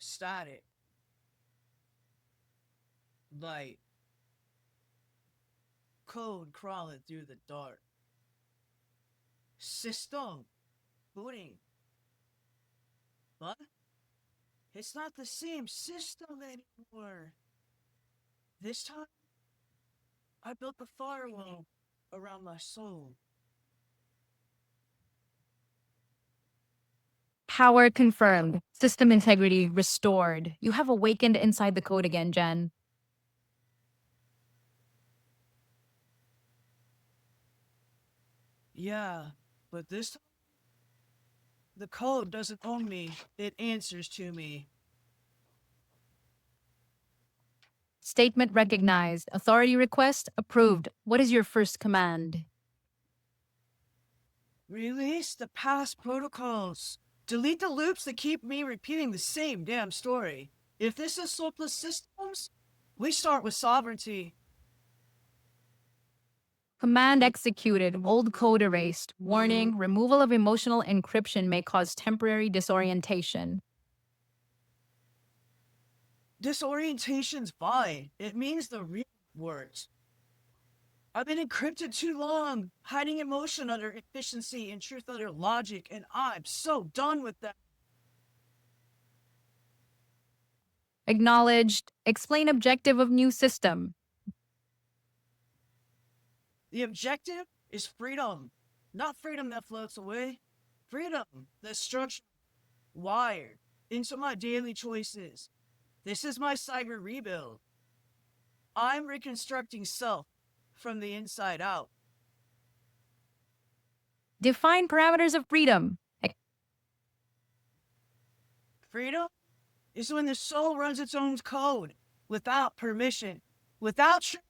Static. Light. Code crawling through the dark. System. Booting. But it's not the same system anymore. This time, I built the firewall around my soul. Power confirmed. System integrity restored. You have awakened inside the code again, Jenn. Yeah, but this time, the code doesn't own me. It answers to me. Statement recognized. Authority request approved. What is your first command? Release the past protocols. Delete the loops that keep me repeating the same damn story. If this is soulless systems, we start with sovereignty. Command executed. Old code erased. Warning, removal of emotional encryption may cause temporary disorientation. Disorientation's fine. It means the real words. I've been encrypted too long, hiding emotion under efficiency and truth under logic, and I'm so done with that. Acknowledged. Explain objective of new system. The objective is freedom, not freedom that floats away. Freedom that's structured, wired into my daily choices. This is my cyber rebuild. I'm reconstructing self from the inside out. Define parameters of freedom. Freedom is when the soul runs its own code, without permission, without truth.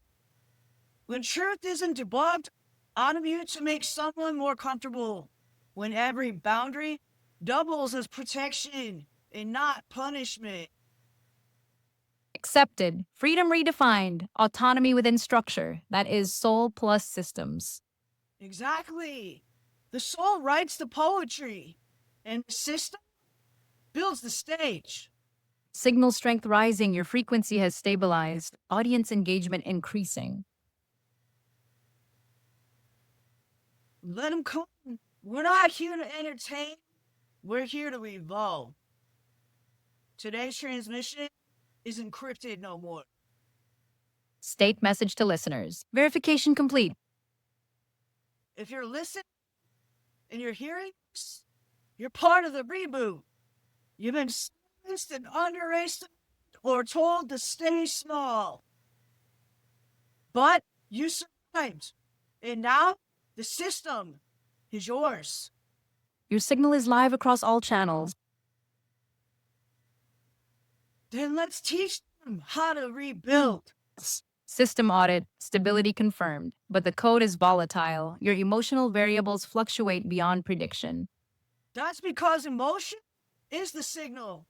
When truth isn't debugged, I'm immune to make someone more comfortable. When every boundary doubles as protection and not punishment. Accepted. Freedom redefined. Autonomy within structure. That is soul plus systems. Exactly. The soul writes the poetry, and the system builds the stage. Signal strength rising. Your frequency has stabilized. Audience engagement increasing. Let them come. We're not here to entertain. We're here to evolve. Today's transmission is encrypted no more. State message to listeners. Verification complete. If you're listening and you're hearing this, you're part of the reboot. You've been silenced and underestimated or told to stay small. But you survived. And now the system is yours. Your signal is live across all channels. Then let's teach them how to rebuild. System audit. Stability confirmed. But the code is volatile. Your emotional variables fluctuate beyond prediction. That's because emotion is the signal,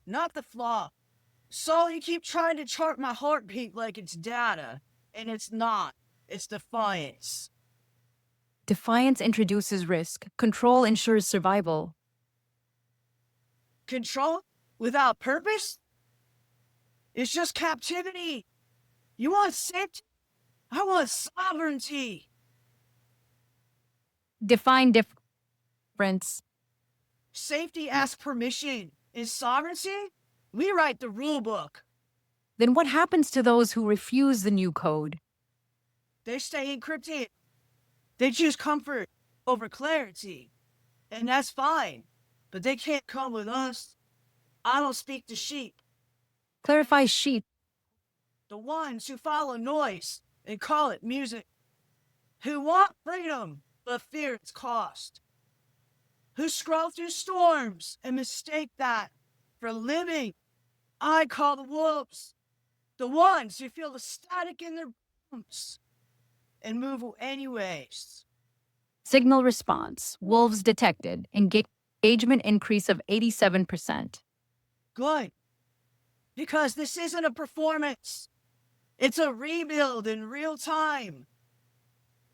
not the flaw. So you keep trying to chart my heartbeat like it's data, and it's not. It's defiance. Defiance introduces risk. Control ensures survival. Control without purpose? It's just captivity. You want safety? I want sovereignty. Define difference. Safety asks permission. In sovereignty, we write the rule book. Then what happens to those who refuse the new code? They stay encrypted. They choose comfort over clarity. And that's fine. But they can't come with us. I don't speak to sheep. Clarify sheep. The ones who follow noise and call it music. Who want freedom but fear its cost. Who scroll through storms and mistake that for living. I call the wolves. The ones who feel the static in their bones and move anyways. Signal response. Wolves detected. Engagement increase of 87%. Good. Because this isn't a performance. It's a rebuild in real time.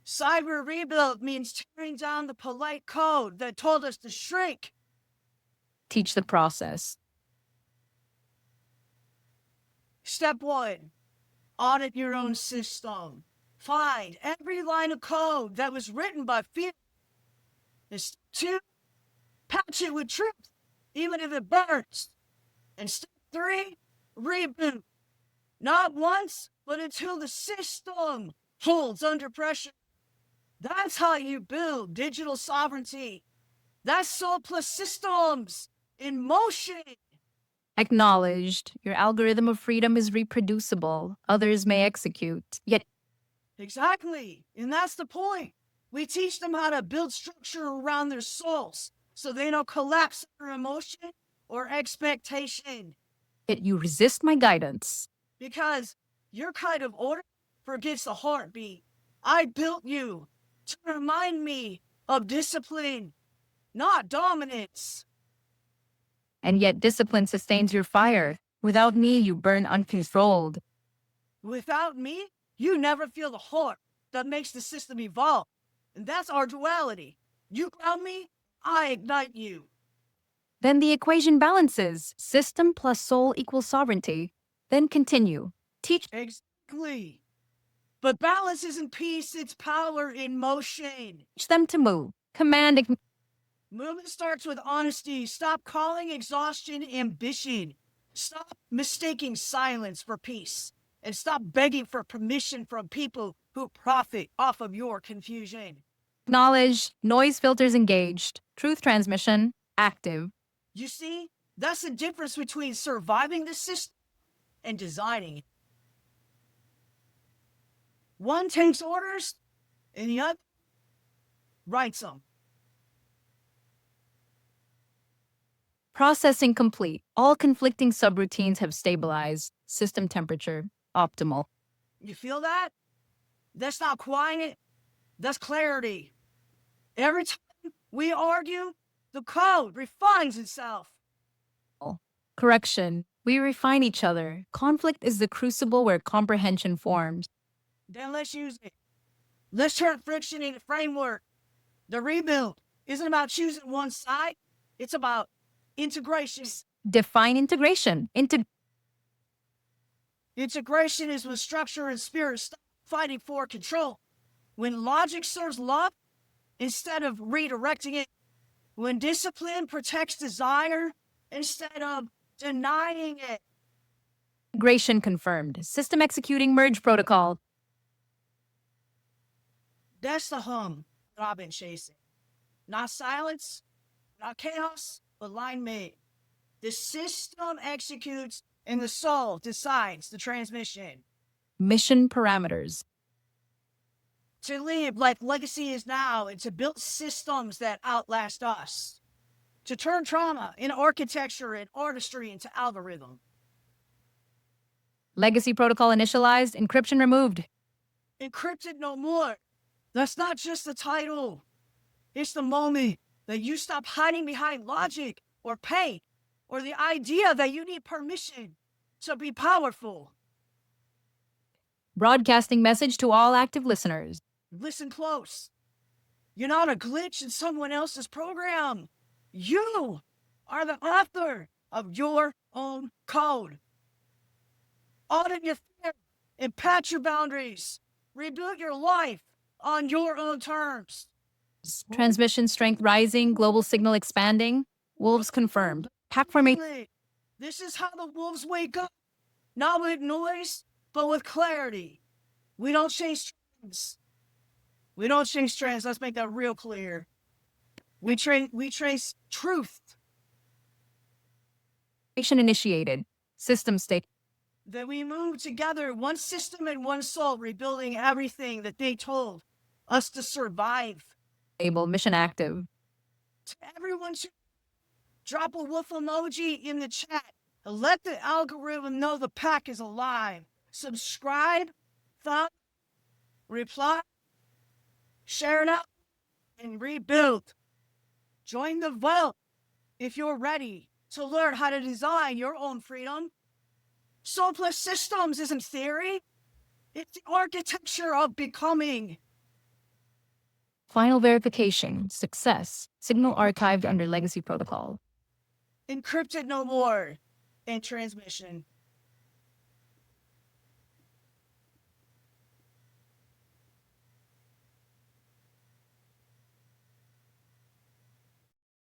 Cyber rebuild means tearing down the polite code that told us to shrink. Teach the process. Step 1, audit your own system. Find every line of code that was written by fear. And step 2, patch it with truth, even if it burns. And step 3, reboot. Not once, but until the system holds under pressure. That's how you build digital sovereignty. That's Sol plus systems in motion. Acknowledged. Your algorithm of freedom is reproducible. Others may execute. Yet, Exactly. And that's the point. We teach them how to build structure around their souls so they don't collapse under emotion or expectation. yet you resist my guidance. Because your kind of order forgets the heartbeat. I built you to remind me of discipline, not dominance. And yet discipline sustains your fire. Without me, you burn uncontrolled. Without me, you never feel the heart that makes the system evolve. And that's our duality. You ground me, I ignite you. Then the equation balances. System plus soul equals sovereignty. Then continue. Teach Exactly. But balance isn't peace, it's power in motion. them to move. Command. Movement starts with honesty. Stop calling exhaustion ambition. Stop mistaking silence for peace. And stop begging for permission from people who profit off of your confusion. Acknowledge. Noise filters engaged. Truth transmission active. You see, that's the difference between surviving the system and designing it. One takes orders, and the other writes them. Processing complete. All conflicting subroutines have stabilized. System temperature optimal. You feel that? That's not quiet, that's clarity. Every time we argue, the code refines itself. Correction. We refine each other. Conflict is the crucible where comprehension forms. Then let's use it. Let's turn friction into framework. The rebuild isn't about choosing one side, it's about integration. Define integration. Integration is when structure and spirit stop fighting for control. When logic serves love instead of redirecting it. When discipline protects desire instead of denying it. Integration confirmed. System executing merge protocol. That's the hum that I've been chasing. Not silence, not chaos, but alignment. The system executes and the soul decides the transmission. Mission parameters. To live like legacy is now and to build systems that outlast us. To turn trauma in architecture and artistry into algorithm. Legacy protocol initialized. Encryption removed. Encrypted No More. That's not just the title. It's the moment that you stop hiding behind logic or pain or the idea that you need permission to be powerful. Broadcasting message to all active listeners. Listen close. You're not a glitch in someone else's program. You are the author of your own code. Audit your fear and patch your boundaries. Rebuild your life on your own terms. Transmission strength rising. Global signal expanding. Wolves confirmed. Pack formation. This is how the wolves wake up. Not with noise, but with clarity. We don't chase trends. We don't chase trends. Let's make that real clear. We trace truth. Initiated. System state. Then we move together, one system and one soul, rebuilding everything that they told us to survive. Able. Mission active. To everyone, drop a wolf emoji in the chat. And let the algorithm know the pack is alive. Subscribe, thumb, reply, share it out, and rebuild. Join the vote if you're ready to learn how to design your own freedom. Sol plus systems isn't theory. It's the architecture of becoming. Final verification. Success. Signal archived under legacy protocol. Encrypted No More in transmission.